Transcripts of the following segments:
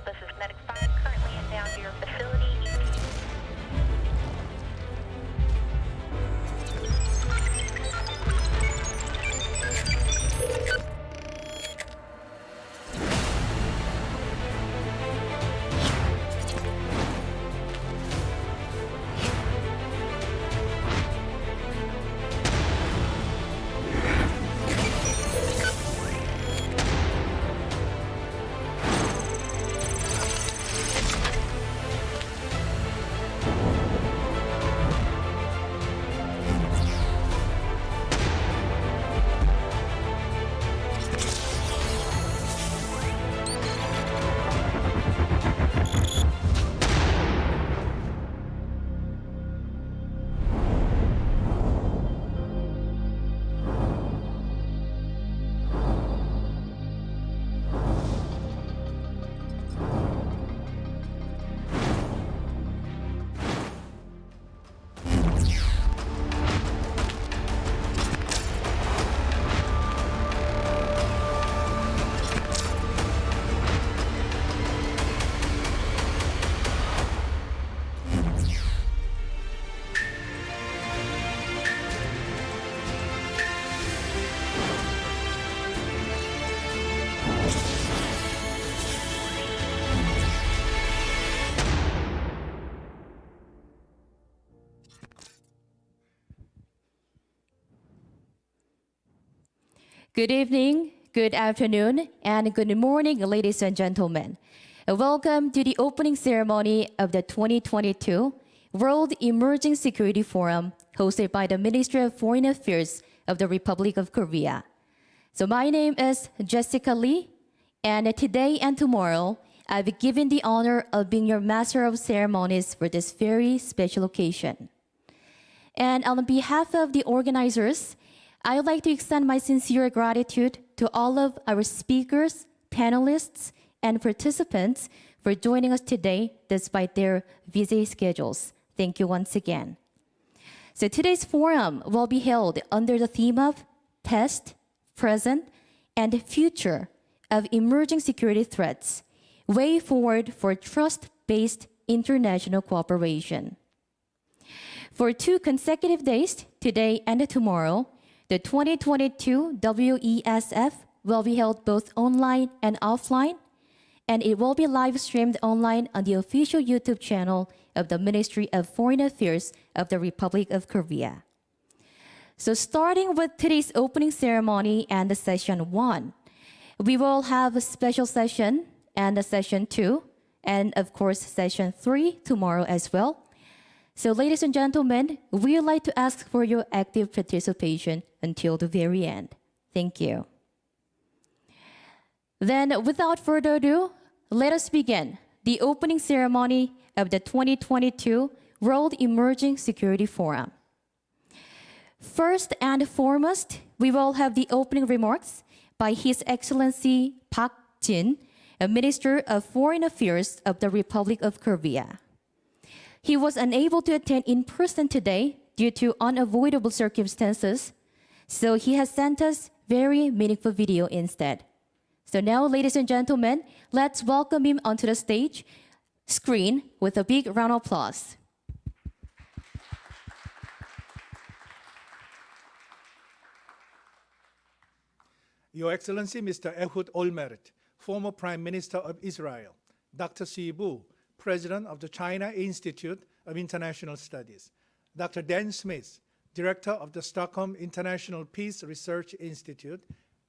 This is Medic 5 currently inbound to your facility. Good evening, good afternoon, and good morning, ladies and gentlemen. Welcome to the opening ceremony of the 2022 World Emerging Security Forum hosted by the Ministry of Foreign Affairs of the Republic of Korea. So my name is Jessica Lee, and today and tomorrow, I've been given the honor of being your Master of Ceremonies for this very special occasion. And on behalf of the organizers, I would like to extend my sincere gratitude to all of our speakers, panelists, and participants for joining us today despite their busy schedules. Thank you once again. So today's forum will be held under the theme of Past, Present, and Future of Emerging Security Threats, Way Forward for Trust-Based International Cooperation. For 2 consecutive days, today and tomorrow, the 2022 WESF will be held both online and offline, and it will be live streamed online on the official YouTube channel of the Ministry of Foreign Affairs of the Republic of Korea. So starting with today's opening ceremony and the session 1, we will have a special session and a session 2, and of course session 3 tomorrow as well. So ladies and gentlemen, we would like to ask for your active participation until the very end. Thank you. Then without further ado, let us begin the opening ceremony of the 2022 World Emerging Security Forum. First and foremost, we will have the opening remarks by His Excellency Park Jin, a Minister of Foreign Affairs of the Republic of Korea. He was unable to attend in person today due to unavoidable circumstances, so he has sent us very meaningful video instead. So now, ladies and gentlemen, let's welcome him onto the stage screen with a big round of applause. Your Excellency, Mr. Ehud Olmert, former Prime Minister of Israel, Dr. Sibu, President of the China Institute of International Studies, Dr. Dan Smith, Director of the Stockholm International Peace Research Institute,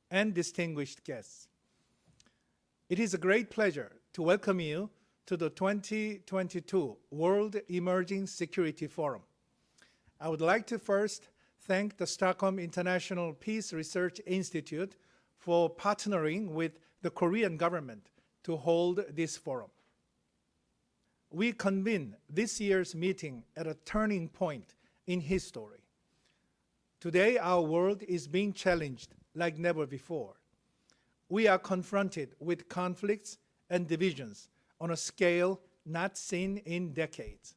and distinguished guests. It is a great pleasure to welcome you to the 2022 World Emerging Security Forum. I would like to first thank the Stockholm International Peace Research Institute for partnering with the Korean government to hold this forum. We convene this year's meeting at a turning point in history. Today, our world is being challenged like never before. We are confronted with conflicts and divisions on a scale not seen in decades.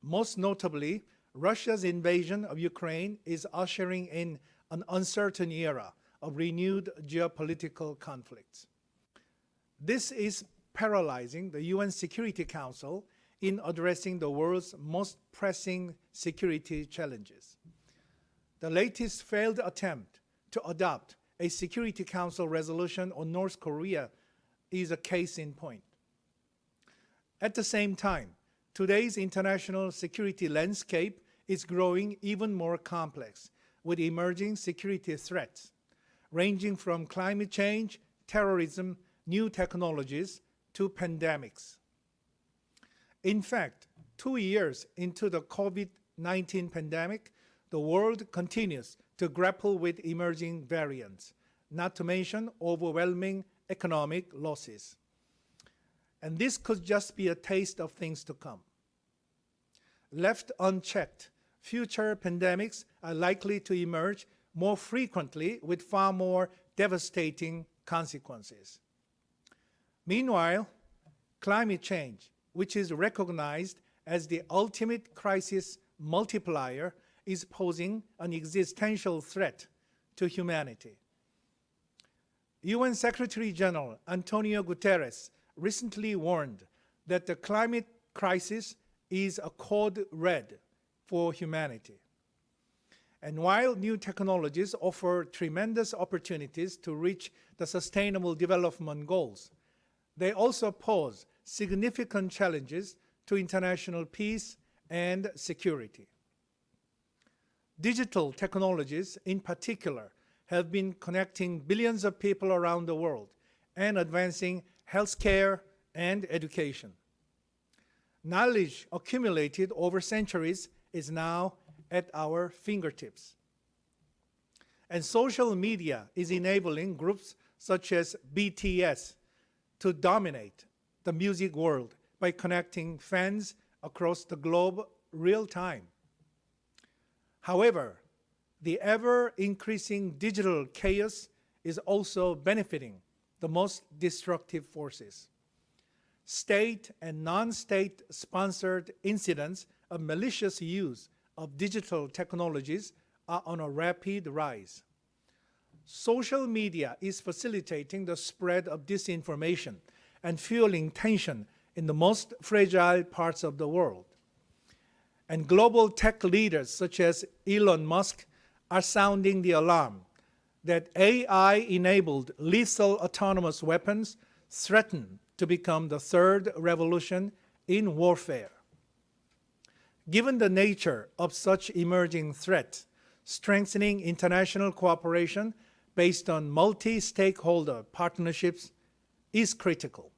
Most notably, Russia's invasion of Ukraine is ushering in an uncertain era of renewed geopolitical conflicts. This is paralyzing the UN Security Council in addressing the world's most pressing security challenges. The latest failed attempt to adopt a Security Council resolution on North Korea is a case in point. At the same time, today's international security landscape is growing even more complex with emerging security threats, ranging from climate change, terrorism, new technologies, to pandemics. In fact, 2 years into the COVID-19 pandemic, the world continues to grapple with emerging variants, not to mention overwhelming economic losses. And this could just be a taste of things to come. Left unchecked, future pandemics are likely to emerge more frequently with far more devastating consequences. Meanwhile, climate change, which is recognized as the ultimate crisis multiplier, is posing an existential threat to humanity. UN Secretary General Antonio Guterres recently warned that the climate crisis is a code red for humanity. And while new technologies offer tremendous opportunities to reach the Sustainable Development Goals, they also pose significant challenges to international peace and security. Digital technologies, in particular, have been connecting billions of people around the world and advancing healthcare and education. Knowledge accumulated over centuries is now at our fingertips. And social media is enabling groups such as BTS to dominate the music world by connecting fans across the globe real time. However, the ever-increasing digital chaos is also benefiting the most destructive forces. State and non-state sponsored incidents of malicious use of digital technologies are on a rapid rise. Social media is facilitating the spread of disinformation and fueling tension in the most fragile parts of the world. And global tech leaders such as Elon Musk are sounding the alarm that AI-enabled lethal autonomous weapons threaten to become the third revolution in warfare. Given the nature of such emerging threats, strengthening international cooperation based on multi-stakeholder partnerships is critical.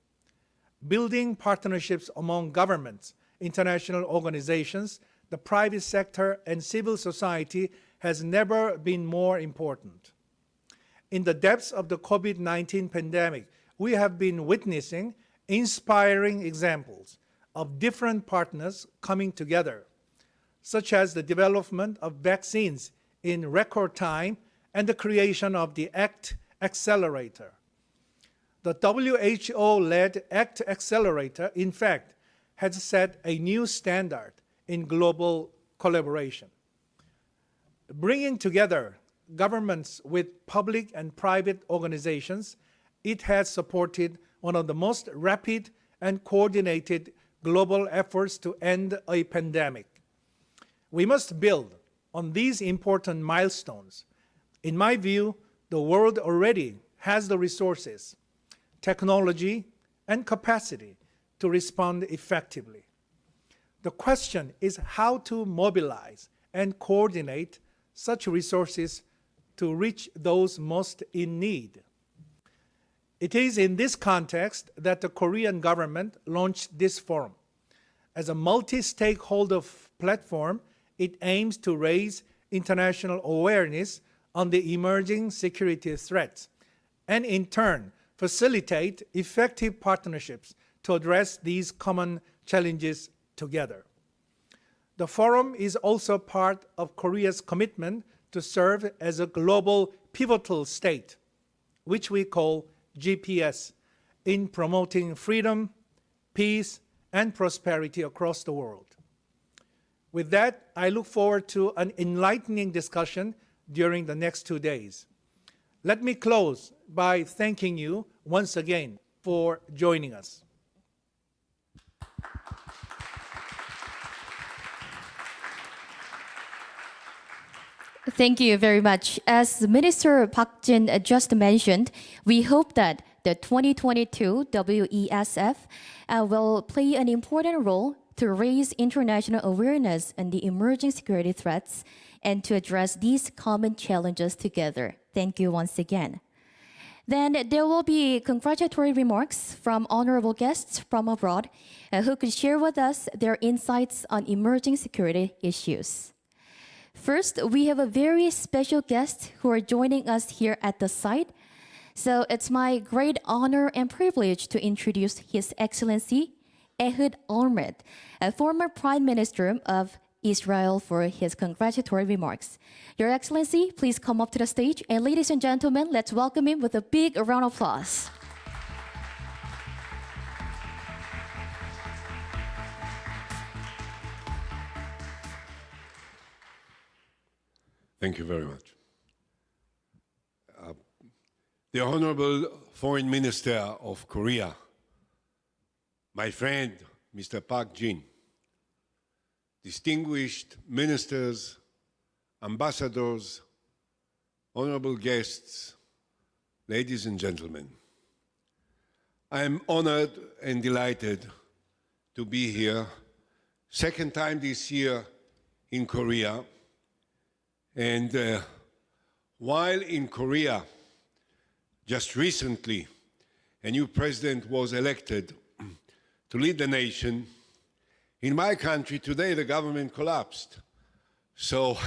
Building partnerships among governments, international organizations, the private sector, and civil society has never been more important. In the depths of the COVID-19 pandemic, we have been witnessing inspiring examples of different partners coming together, such as the development of vaccines in record time and the creation of the ACT Accelerator. The WHO-led ACT Accelerator, in fact, has set a new standard in global collaboration. Bringing together governments with public and private organizations, it has supported one of the most rapid and coordinated global efforts to end a pandemic. We must build on these important milestones. In my view, the world already has the resources, technology, and capacity to respond effectively. The question is how to mobilize and coordinate such resources to reach those most in need. It is in this context that the Korean government launched this forum. As a multi-stakeholder platform, it aims to raise international awareness on the emerging security threats and in turn facilitate effective partnerships to address these common challenges together. The forum is also part of Korea's commitment to serve as a global pivotal state, which we call GPS, in promoting freedom, peace, and prosperity across the world. With that, I look forward to an enlightening discussion during the next 2 days. Let me close by thanking you once again for joining us. Thank you very much. As Minister Park Jin just mentioned, we hope that the 2022 WESF will play an important role to raise international awareness on the emerging security threats and to address these common challenges together. Thank you once again. Then there will be congratulatory remarks from honorable guests from abroad who could share with us their insights on emerging security issues. First, we have a very special guest who are joining us here at the site. So it's my great honor and privilege to introduce His Excellency Ehud Olmert, a former Prime Minister of Israel, for his congratulatory remarks. Your Excellency, please come up to the stage. And ladies and gentlemen, let's welcome him with a big round of applause. Thank you very much. The Honorable Foreign Minister of Korea, my friend, Mr. Park Jin, distinguished ministers, ambassadors, honorable guests, ladies and gentlemen, I am honored and delighted to be here, second time this year in Korea. And while in Korea, just recently, a new president was elected to lead the nation. In my country today, the government collapsed. So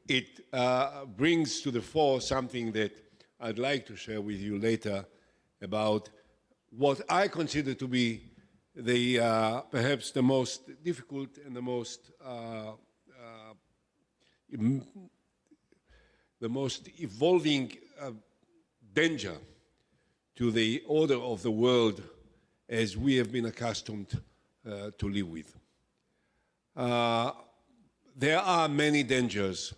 it brings to the fore something that I'd like to share with you later about what I consider to be the perhaps the most difficult and the most evolving danger to the order of the world as we have been accustomed to live with. There are many dangers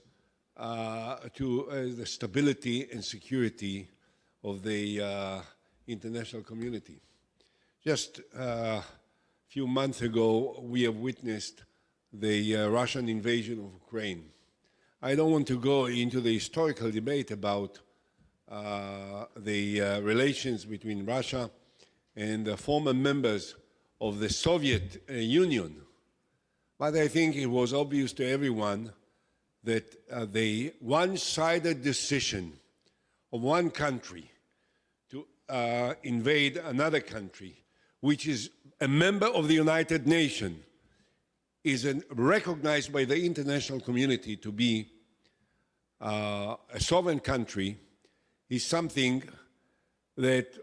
to the stability and security of the international community. Just a few months ago, we have witnessed the Russian invasion of Ukraine. I don't want to go into the historical debate about the relations between Russia and the former members of the Soviet Union. But I think it was obvious to everyone that the one-sided decision of one country to invade another country, which is a member of the United Nations, is recognized by the international community to be a sovereign country, is something that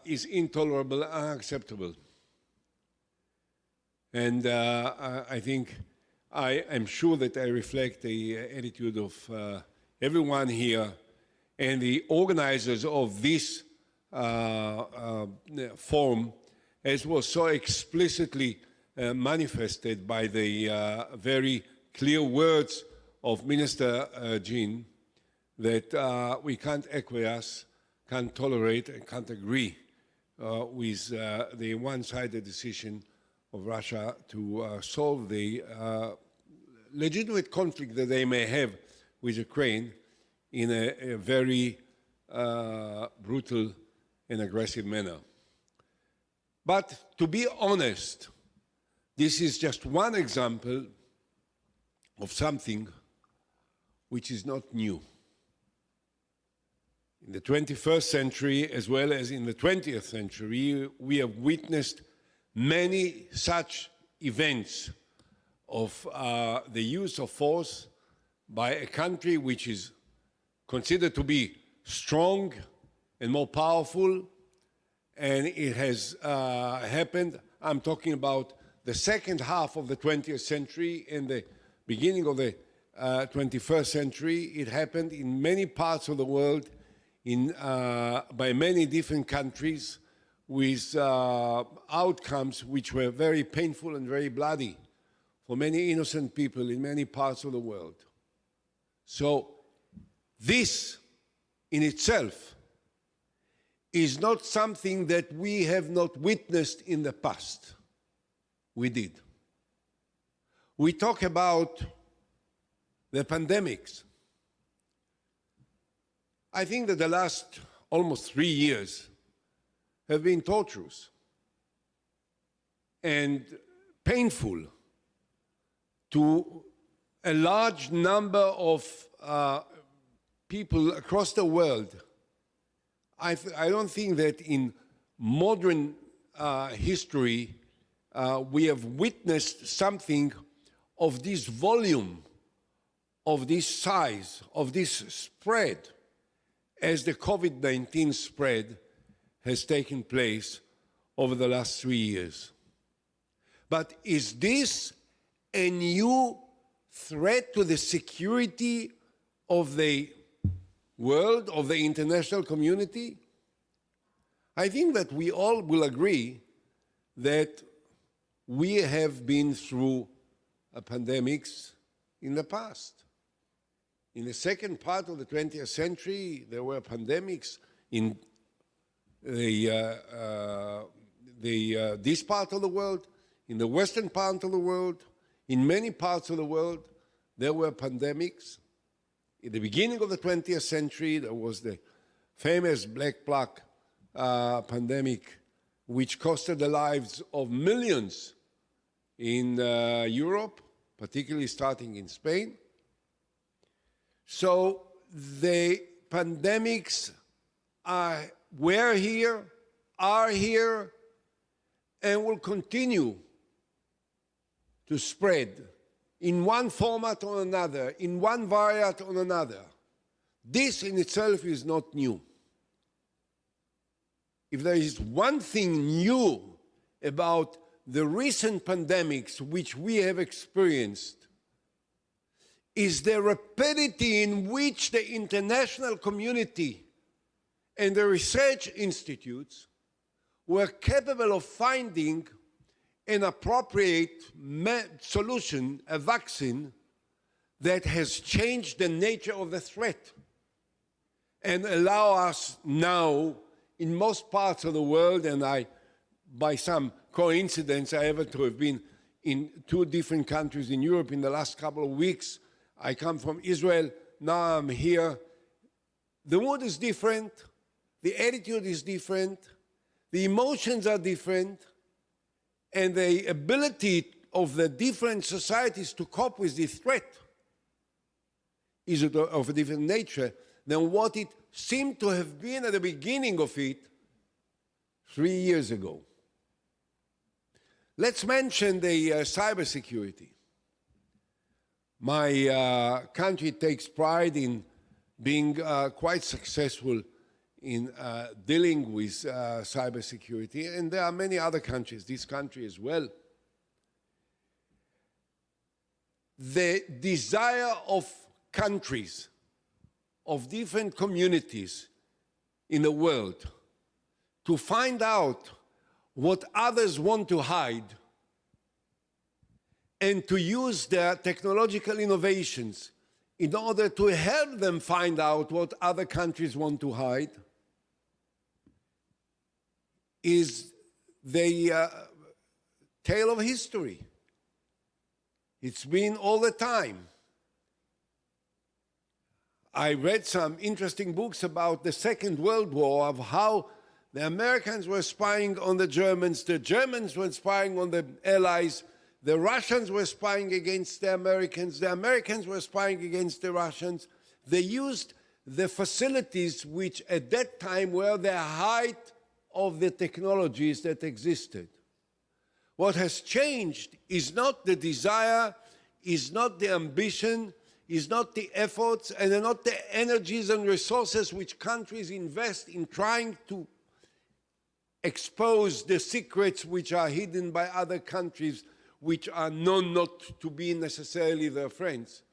is intolerable and unacceptable. And I think I am sure that I reflect the attitude of everyone here and the organizers of this forum, as was so explicitly manifested by the very clear words of Minister Jin, that we can't acquiesce, can't tolerate, and can't agree with the one-sided decision of Russia to solve the legitimate conflict that they may have with Ukraine in a very brutal and aggressive manner. But to be honest, this is just one example of something which is not new. In the 21st century, as well as in the 20th century, we have witnessed many such events of the use of force by a country which is considered to be strong and more powerful, and it has happened. I'm talking about the second half of the 20th century and the beginning of the 21st century. It happened in many parts of the world, by many different countries, with outcomes which were very painful and very bloody for many innocent people in many parts of the world. So this in itself is not something that we have not witnessed in the past. We did. We talk about the pandemics. I think that the last almost 3 years have been torturous and painful to a large number of people across the world. I don't think that in modern history we have witnessed something of this volume, of this size, of this spread, as the COVID-19 spread has taken place over the last 3 years. But is this a new threat to the security of the world, of the international community? I think that we all will agree that we have been through pandemics in the past. In the second part of the 20th century, there were pandemics in this part of the world, in the western part of the world, in many parts of the world, there were pandemics. In the beginning of the 20th century, there was the famous Black Plague pandemic, which costed the lives of millions in Europe, particularly starting in Spain. So the pandemics were here, are here, and will continue to spread in one format or another, in one variant or another. This in itself is not new. If there is one thing new about the recent pandemics which we have experienced, is the rapidity in which the international community and the research institutes were capable of finding an appropriate solution, a vaccine, that has changed the nature of the threat and allow us now, in most parts of the world, and by some coincidence, I happen to have been in 2 different countries in Europe in the last couple of weeks. I come from Israel, now I'm here. The mood is different, the attitude is different, the emotions are different, and the ability of the different societies to cope with the threat is of a different nature than what it seemed to have been at the beginning of it 3 years ago. Let's mention the cybersecurity. My country takes pride in being quite successful in dealing with cybersecurity, and there are many other countries, this country as well. The desire of countries, of different communities in the world to find out what others want to hide and to use their technological innovations in order to help them find out what other countries want to hide is the tale of history. It's been all the time. I read some interesting books about the Second World War, of how the Americans were spying on the Germans were spying on the Allies, the Russians were spying against the Americans were spying against the Russians. They used the facilities which at that time were the height of the technologies that existed. What has changed is not the desire, is not the ambition, is not the efforts, and are not the energies and resources which countries invest in trying to expose the secrets which are hidden by other countries which are known not to be necessarily their friends.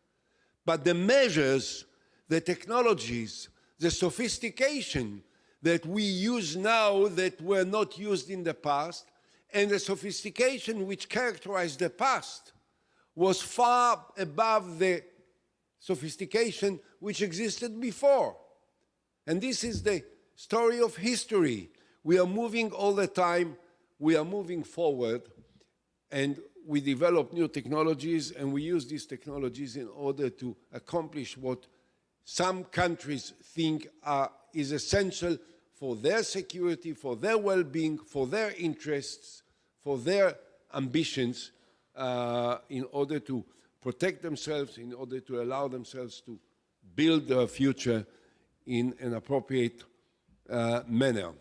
But the measures, the technologies, the sophistication that we use now that were not used in the past, and the sophistication which characterized the past was far above the sophistication which existed before. And this is the story of history. We are moving all the time, we are moving forward, and we develop new technologies, and we use these technologies in order to accomplish what some countries think is essential for their security, for their well-being, for their interests, for their ambitions, in order to protect themselves, in order to allow themselves to build their future in an appropriate manner.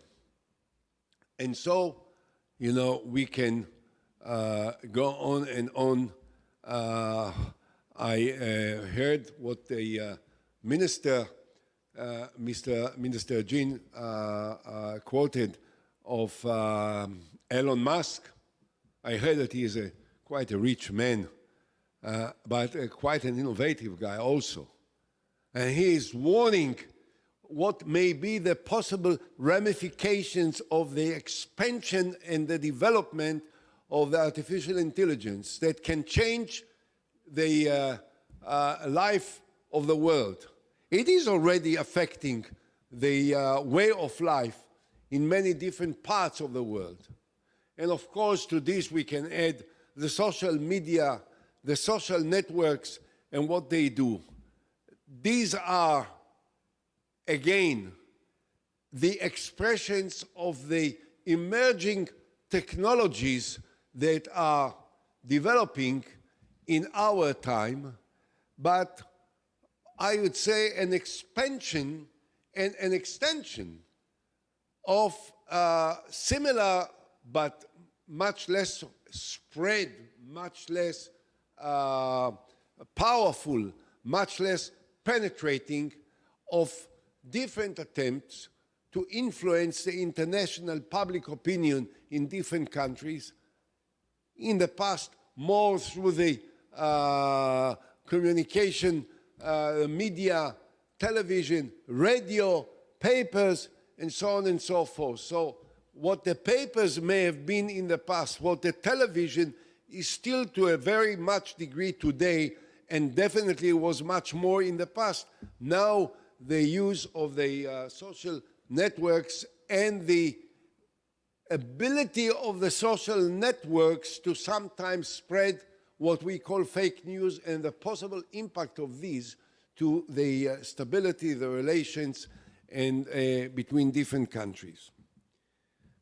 And so, you know, we can go on and on. I heard what the Minister Jin quoted of Elon Musk. I heard that he is quite a rich man, but quite an innovative guy also. And he is warning what may be the possible ramifications of the expansion and the development of the artificial intelligence that can change the life of the world. It is already affecting the way of life in many different parts of the world. And of course, to this we can add the social media, the social networks, and what they do. These are, again, the expressions of the emerging technologies that are developing in our time, but I would say an expansion and an extension of similar but much less spread, much less powerful, much less penetrating of different attempts to influence the international public opinion in different countries. In the past, more through the communication, media, television, radio, papers, and so on and so forth. So what the papers may have been in the past, what the television is still to a very much degree today, and definitely was much more in the past. Now the use of the social networks and the ability of the social networks to sometimes spread what we call fake news, and the possible impact of these to the stability, the relations, and between different countries.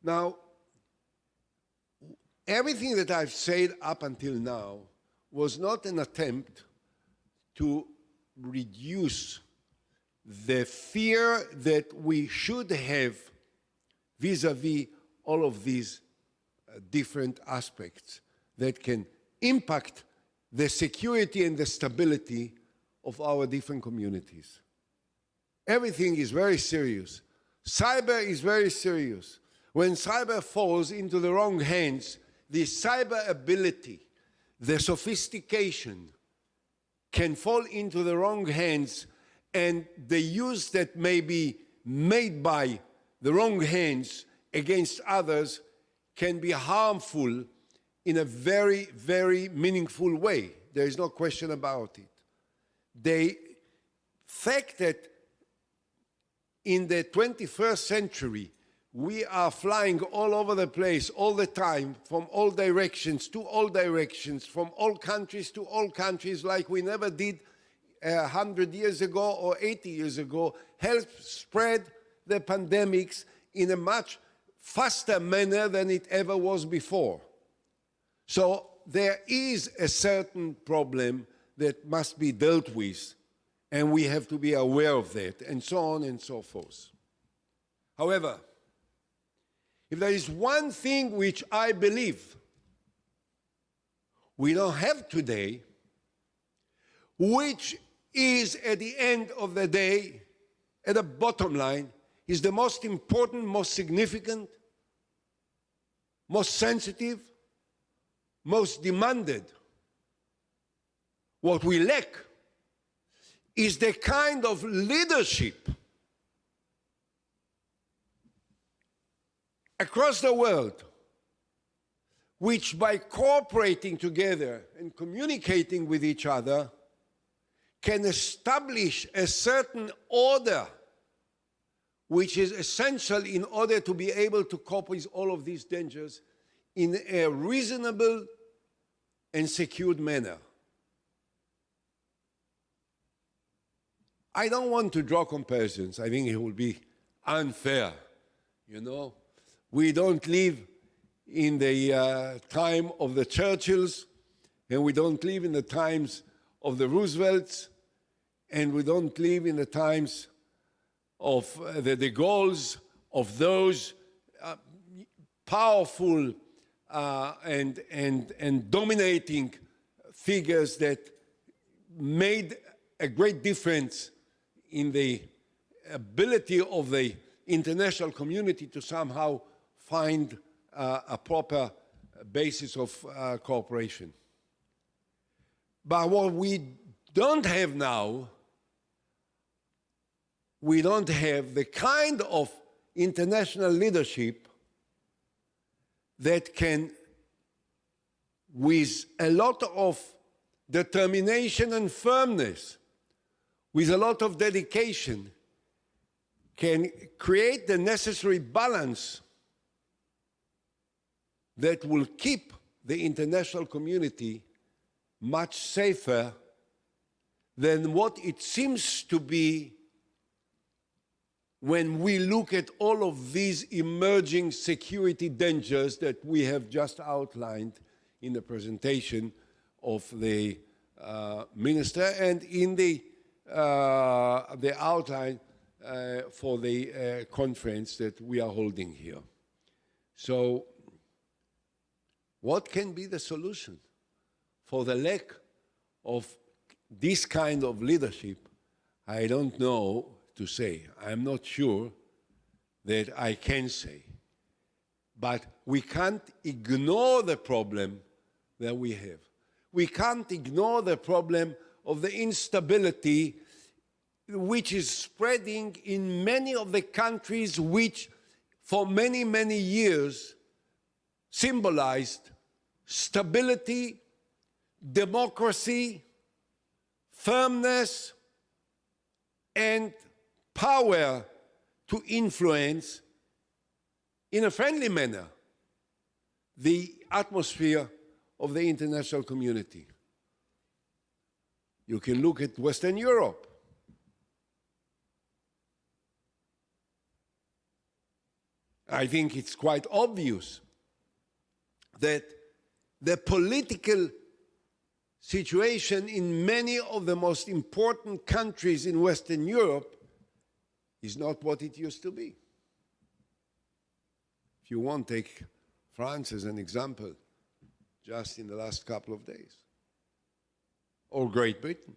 Now, everything that I've said up until now was not an attempt to reduce the fear that we should have vis-à-vis all of these different aspects that can impact the security and the stability of our different communities. Everything is very serious. Cyber is very serious. When cyber falls into the wrong hands, the cyber ability, the sophistication can fall into the wrong hands, and the use that may be made by the wrong hands against others can be harmful in a very, very meaningful way. There is no question about it. The fact that in the 21st century, we are flying all over the place all the time, from all directions to all directions, from all countries to all countries, like we never did 100 years ago or 80 years ago, helped spread the pandemics in a much faster manner than it ever was before. So there is a certain problem that must be dealt with, and we have to be aware of that, and so on and so forth. However, if there is one thing which I believe we don't have today, which is at the end of the day, at the bottom line, is the most important, most significant, most sensitive, most demanded. What we lack is the kind of leadership across the world which, by cooperating together and communicating with each other, can establish a certain order which is essential in order to be able to cope with all of these dangers in a reasonable and secured manner. I don't want to draw comparisons. I think it would be unfair. You know, we don't live in the time of the Churchills, and we don't live in the times of the Roosevelts, and we don't live in the times of the de Gaulles, of those powerful and dominating figures that made a great difference in the ability of the international community to somehow find a proper basis of cooperation. But what we don't have now, we don't have the kind of international leadership that can, with a lot of determination and firmness, with a lot of dedication, can create the necessary balance that will keep the international community much safer than what it seems to be when we look at all of these emerging security dangers that we have just outlined in the presentation of the minister and in the outline for the conference that we are holding here. So, what can be the solution for the lack of this kind of leadership? I don't know to say. I'm not sure that I can say. But we can't ignore the problem that we have. We can't ignore the problem of the instability which is spreading in many of the countries which for many, many years symbolized stability, democracy, firmness, and power to influence in a friendly manner the atmosphere of the international community. You can look at Western Europe. I think it's quite obvious that the political situation in many of the most important countries in Western Europe is not what it used to be. If you want, take France as an example, just in the last couple of days, or Great Britain,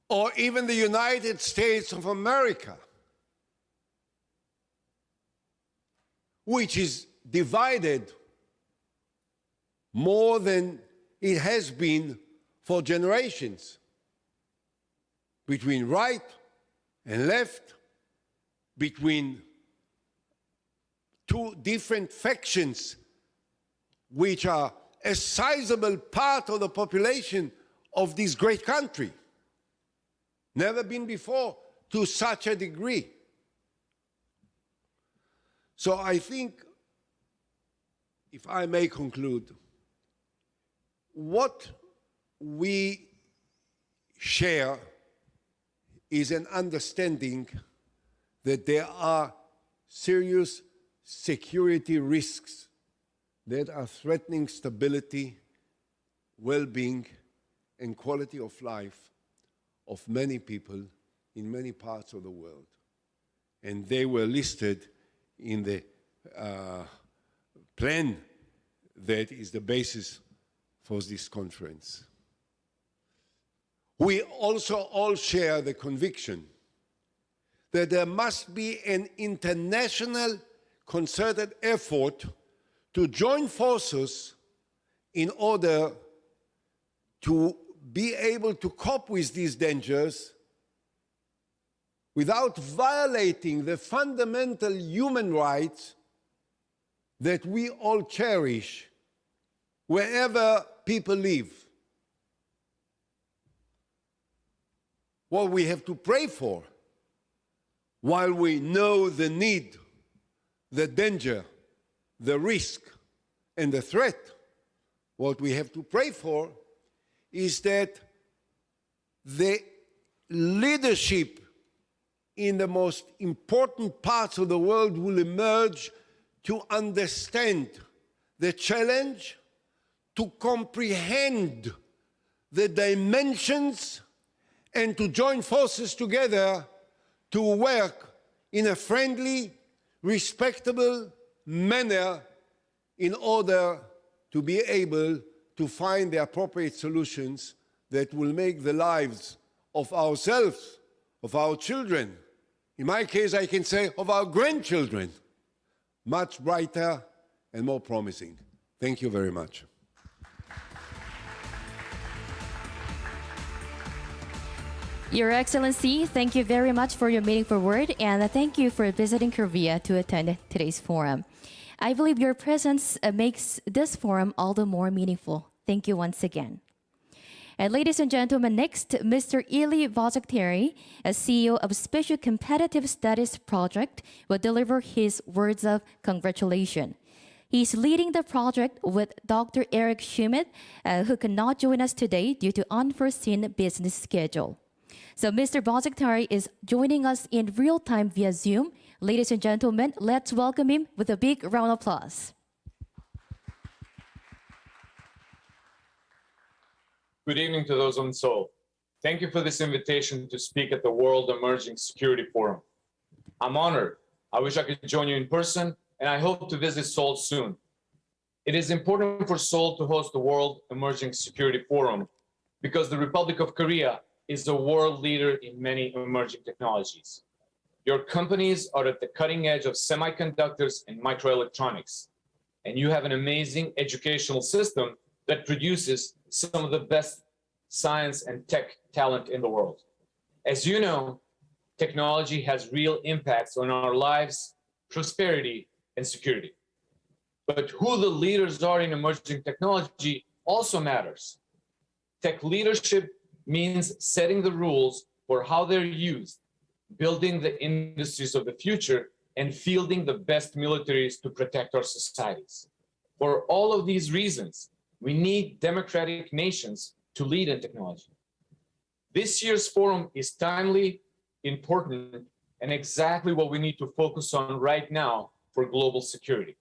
or even the United States of America, which is divided more than it has been for generations between right and left, between two different factions which are a sizable part of the population of this great country. Never been before to such a degree. So I think, if I may conclude, what we share is an understanding that there are serious security risks that are threatening stability, well-being, and quality of life of many people in many parts of the world. And they were listed in the plan that is the basis for this conference. We also all share the conviction that there must be an international concerted effort to join forces in order to be able to cope with these dangers without violating the fundamental human rights that we all cherish wherever people live. What we have to pray for, while we know the need, the danger, the risk, and the threat what we have to pray for is that the leadership in the most important parts of the world will emerge to understand the challenge, to comprehend the dimensions, and to join forces together to work in a friendly, respectable manner in order to be able to find the appropriate solutions that will make the lives of ourselves, of our children, in my case I can say of our grandchildren, much brighter and more promising. Thank you very much. Your Excellency, thank you very much for your meaningful word, and thank you for visiting Korea to attend today's forum. I believe your presence makes this forum all the more meaningful. Thank you once again. And ladies and gentlemen, next, Mr. Ili Vosakhteri, as CEO of Special Competitive Studies Project, will deliver his words of congratulation. He's leading the project with Dr. Eric Schmidt, who cannot join us today due to unforeseen business schedule. So Mr. Vosakhteri is joining us in real time via Zoom. Ladies and gentlemen, let's welcome him with a big round of applause. Good evening to those on Seoul. Thank you for this invitation to speak at the World Emerging Security Forum. I'm honored. I wish I could join you in person, and I hope to visit Seoul soon. It is important for Seoul to host the World Emerging Security Forum because the Republic of Korea is a world leader in many emerging technologies. Your companies are at the cutting edge of semiconductors and microelectronics, and you have an amazing educational system that produces some of the best science and tech talent in the world. As you know, technology has real impacts on our lives, prosperity, and security. But who the leaders are in emerging technology also matters. Tech leadership means setting the rules for how they're used, building the industries of the future, and fielding the best militaries to protect our societies. For all of these reasons, we need democratic nations to lead in technology. This year's forum is timely, important, and exactly what we need to focus on right now for global security.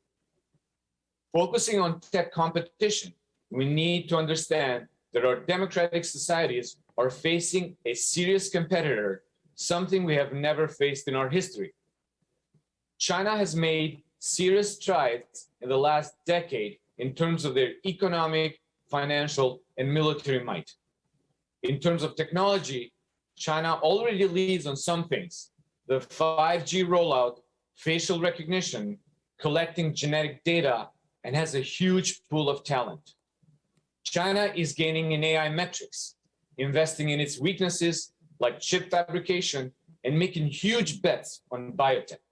Focusing on tech competition, we need to understand that our democratic societies are facing a serious competitor, something we have never faced in our history. China has made serious strides in the last decade in terms of their economic, financial, and military might. In terms of technology, China already leads on some things: the 5G rollout, facial recognition, collecting genetic data, and has a huge pool of talent. China is gaining in AI metrics, investing in its weaknesses like chip fabrication and making huge bets on biotech.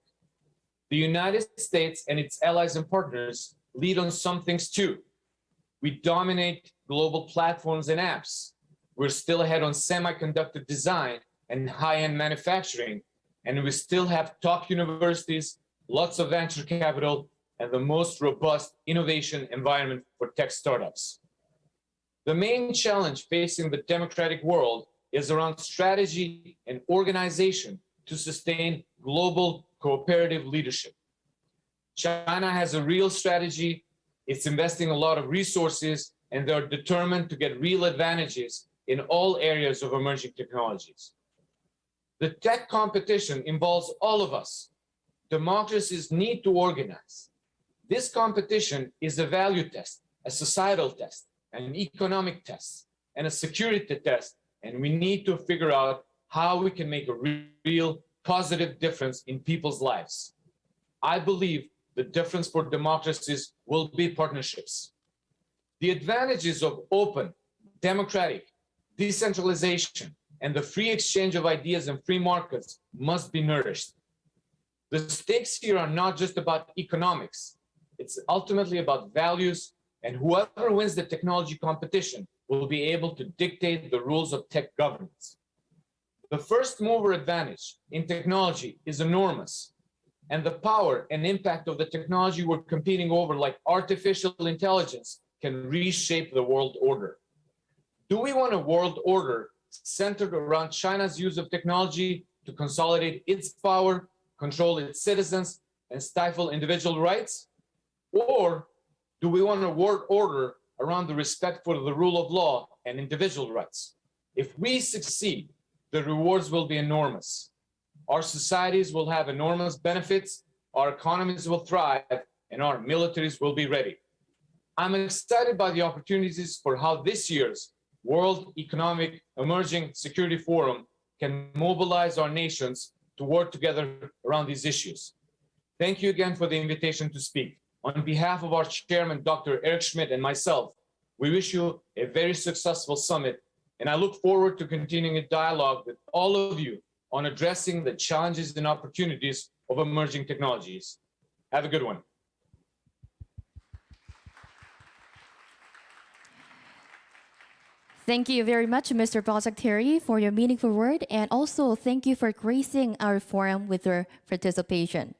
The United States and its allies and partners lead on some things too. We dominate global platforms and apps. We're still ahead on semiconductor design and high-end manufacturing, and we still have top universities, lots of venture capital, and the most robust innovation environment for tech startups. The main challenge facing the democratic world is around strategy and organization to sustain global cooperative leadership. China has a real strategy, it's investing a lot of resources, and they're determined to get real advantages in all areas of emerging technologies. The tech competition involves all of us. Democracies need to organize. This competition is a value test, a societal test, an economic test, and a security test, and we need to figure out how we can make a real positive difference in people's lives. I believe the difference for democracies will be partnerships. The advantages of open, democratic, decentralization, and the free exchange of ideas and free markets must be nourished. The stakes here are not just about economics. It's ultimately about values, and whoever wins the technology competition will be able to dictate the rules of tech governance. The first mover advantage in technology is enormous, and the power and impact of the technology we're competing over, like artificial intelligence, can reshape the world order. Do we want a world order centered around China's use of technology to consolidate its power, control its citizens, and stifle individual rights? Or do we want a world order around the respect for the rule of law and individual rights? If we succeed, the rewards will be enormous. Our societies will have enormous benefits, our economies will thrive, and our militaries will be ready. I'm excited by the opportunities for how this year's World Economic Emerging Security Forum can mobilize our nations to work together around these issues. Thank you again for the invitation to speak. On behalf of our chairman, Dr. Eric Schmidt, and myself, we wish you a very successful summit, and I look forward to continuing a dialogue with all of you on addressing the challenges and opportunities of emerging technologies. Have a good one. Thank you very much, Mr. Balsakhteri, for your meaningful word, and also thank you for gracing our forum with your participation.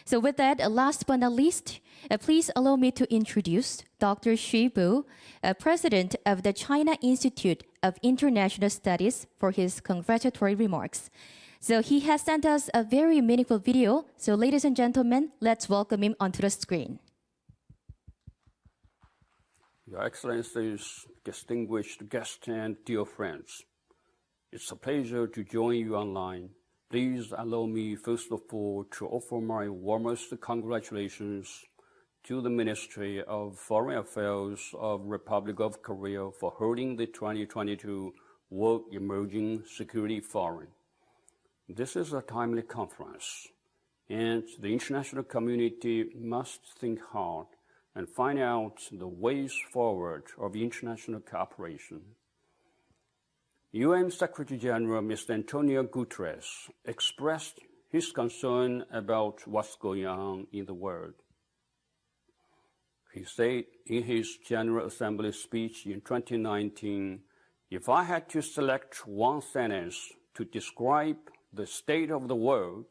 So with that, last but not least, please allow me to introduce Dr. Xu Bu, President of the China Institute of International Studies, for his congratulatory remarks. So he has sent us a very meaningful video. So ladies and gentlemen, let's welcome him onto the screen. Your Excellencies, distinguished guests, and dear friends, it's a pleasure to join you online. Please allow me, first of all, to offer my warmest congratulations to the Ministry of Foreign Affairs of Republic of Korea for holding the 2022 World Emerging Security Forum. This is a timely conference, and the international community must think hard and find out the ways forward of international cooperation. UN Secretary General Mr. Antonio Guterres expressed his concern about what's going on in the world. He said in his General Assembly speech in 2019, "If I had to select one sentence to describe the state of the world,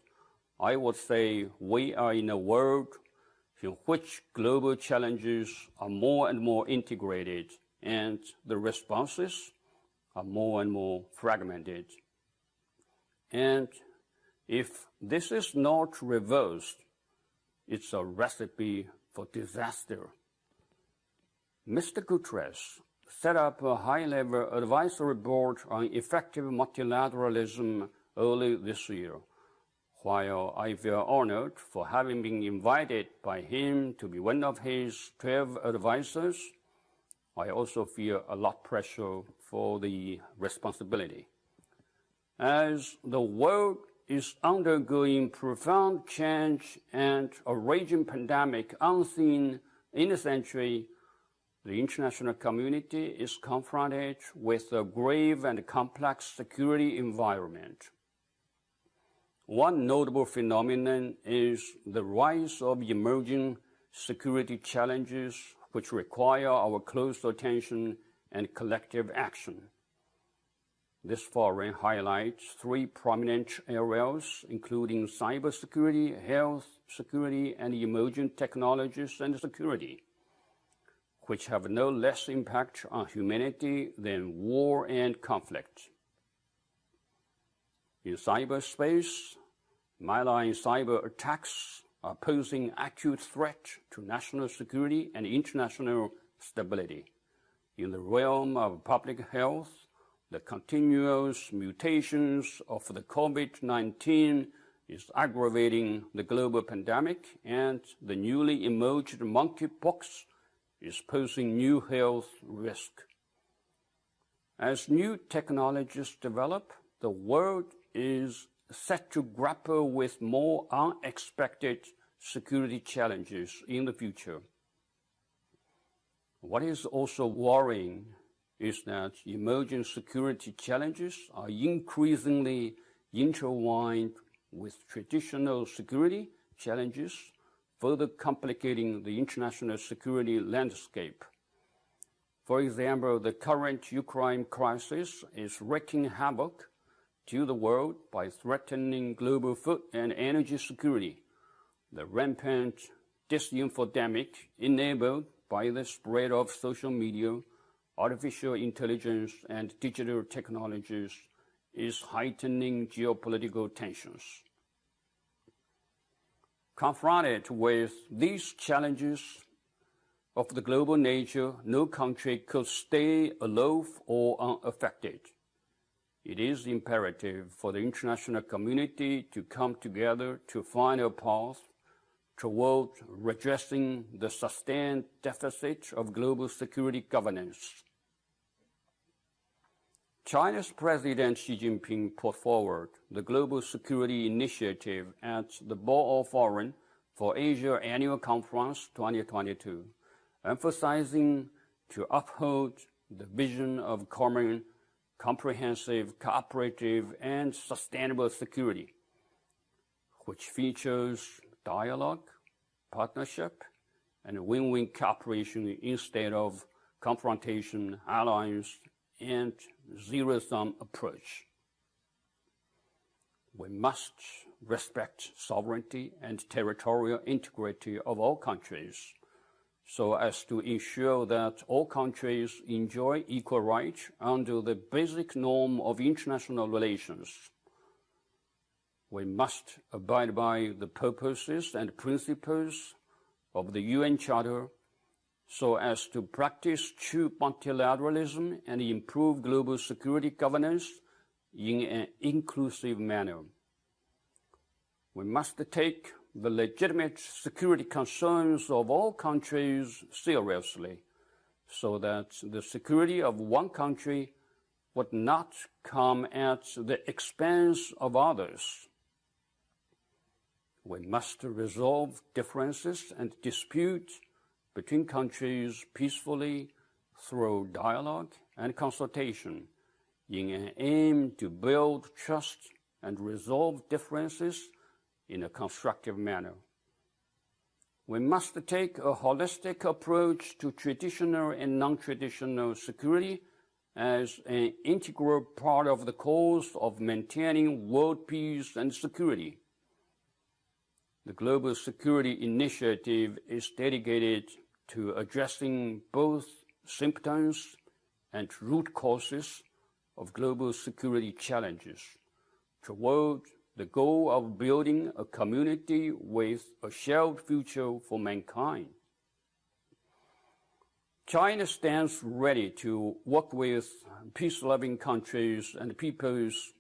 I would say we are in a world in which global challenges are more and more integrated and the responses are more and more fragmented. And if this is not reversed, it's a recipe for disaster." Mr. Guterres set up a high-level advisory board on effective multilateralism early this year. While I feel honored for having been invited by him to be one of his 12 advisors, I also feel a lot of pressure for the responsibility. As the world is undergoing profound change and a raging pandemic unseen in a century, the international community is confronted with a grave and complex security environment. One notable phenomenon is the rise of emerging security challenges which require our close attention and collective action. This forum highlights three prominent areas, including cybersecurity, health security, and emerging technologies and security, which have no less impact on humanity than war and conflict. In cyberspace, malign cyber attacks are posing acute threat to national security and international stability. In the realm of public health, the continuous mutations of the COVID-19 is aggravating the global pandemic, and the newly emerged monkeypox is posing new health risk. As new technologies develop, the world is set to grapple with more unexpected security challenges in the future. What is also worrying is that emerging security challenges are increasingly intertwined with traditional security challenges, further complicating the international security landscape. For example, the current Ukraine crisis is wreaking havoc to the world by threatening global food and energy security. The rampant disinfodemic enabled by the spread of social media, artificial intelligence, and digital technologies is heightening geopolitical tensions. Confronted with these challenges of the global nature, no country could stay aloof or unaffected. It is imperative for the international community to come together to find a path toward redressing the sustained deficit of global security governance. China's President Xi Jinping put forward the Global Security Initiative at the Boao Forum for Asia Annual Conference 2022, emphasizing to uphold the vision of common, comprehensive, cooperative, and sustainable security, which features dialogue, partnership, and win-win cooperation instead of confrontation, alliance, and zero-sum approach. We must respect sovereignty and territorial integrity of all countries so as to ensure that all countries enjoy equal rights under the basic norm of international relations. We must abide by the purposes and principles of the UN Charter so as to practice true multilateralism and improve global security governance in an inclusive manner. We must take the legitimate security concerns of all countries seriously so that the security of one country would not come at the expense of others. We must resolve differences and disputes between countries peacefully through dialogue and consultation in an aim to build trust and resolve differences in a constructive manner. We must take a holistic approach to traditional and non-traditional security as an integral part of the cause of maintaining world peace and security. The Global Security Initiative is dedicated to addressing both symptoms and root causes of global security challenges toward the goal of building a community with a shared future for mankind. China stands ready to work with peace-loving countries and peoples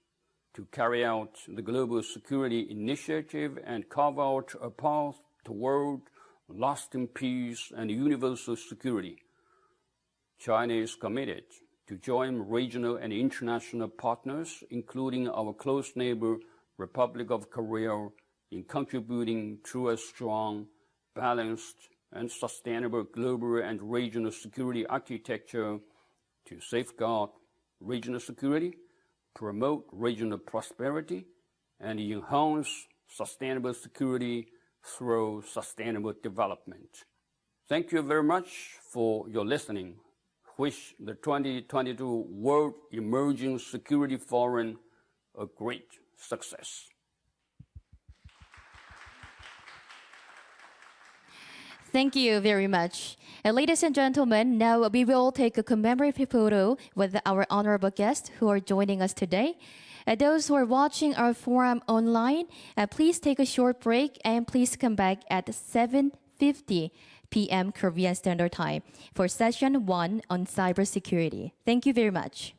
to carry out the Global Security Initiative and carve out a path toward lasting peace and universal security. China is committed to join regional and international partners, including our close neighbor, Republic of Korea, in contributing to a strong, balanced, and sustainable global and regional security architecture to safeguard regional security, promote regional prosperity, and enhance sustainable security through sustainable development. Thank you very much for your listening. Wish the 2022 World Emerging Security Forum a great success. Thank you very much. Ladies and gentlemen, now we will take a commemorative photo with our honorable guests who are joining us today. Those who are watching our forum online, please take a short break and please come back at 7:50 p.m. Korean Standard Time for session 1 on cybersecurity. Thank you very much.